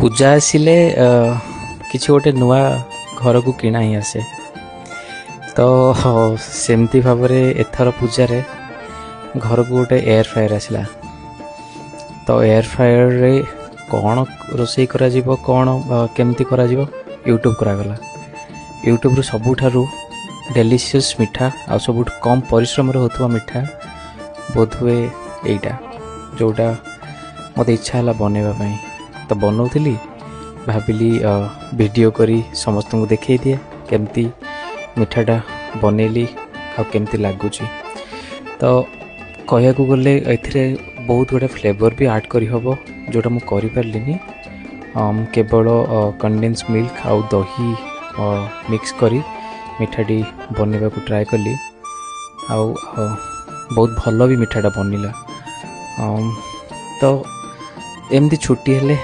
ପୂଜା ଆସିଲେ କିଛି ଗୋଟେ ନୂଆ ଘରକୁ କିଣା ହିଁ ଆସେ। ତ ସେମିତି ଭାବରେ ଏଥର ପୂଜାରେ ଘରକୁ ଗୋଟେ ଏୟାର ଫ୍ରାୟର ଆସିଲା। ତ ଏୟାର ଫ୍ରାୟରରେ କ'ଣ ରୋଷେଇ କରାଯିବ, କ'ଣ କେମିତି କରାଯିବ, ୟୁଟ୍ୟୁବ୍ କରାଗଲା। ୟୁଟ୍ୟୁବ୍ରୁ ସବୁଠାରୁ ଡେଲିସିୟସ୍ ମିଠା ଆଉ ସବୁଠୁ କମ୍ ପରିଶ୍ରମରେ ହେଉଥିବା ମିଠା ବୋଧହୁଏ ଏଇଟା, ଯେଉଁଟା ମୋତେ ଇଚ୍ଛା ହେଲା ବନେଇବା ପାଇଁ। ତ ବନାଉଥିଲି, ଭାବିଲି ଭିଡ଼ିଓ କରି ସମସ୍ତଙ୍କୁ ଦେଖାଇ ଦିଏ କେମିତି ମିଠାଟା ବନେଇଲି ଆଉ କେମିତି ଲାଗୁଛି। ତ କହିବାକୁ ଗଲେ ଏଥିରେ ବହୁତ ଗୁଡ଼ିଏ ଫ୍ଲେଭର୍ ବି ଆଡ଼୍ କରିହେବ, ଯେଉଁଟା ମୁଁ କରିପାରିଲିନି। କେବଳ କଣ୍ଡେନ୍ସ ମିଲ୍କ ଆଉ ଦହି ମିକ୍ସ କରି ମିଠାଟି ବନେଇବାକୁ ଟ୍ରାଏ କଲି, ଆଉ ବହୁତ ଭଲ ବି ମିଠାଟା ବନିଲା। ତ ଏମିତି ଛୁଟି ହେଲେ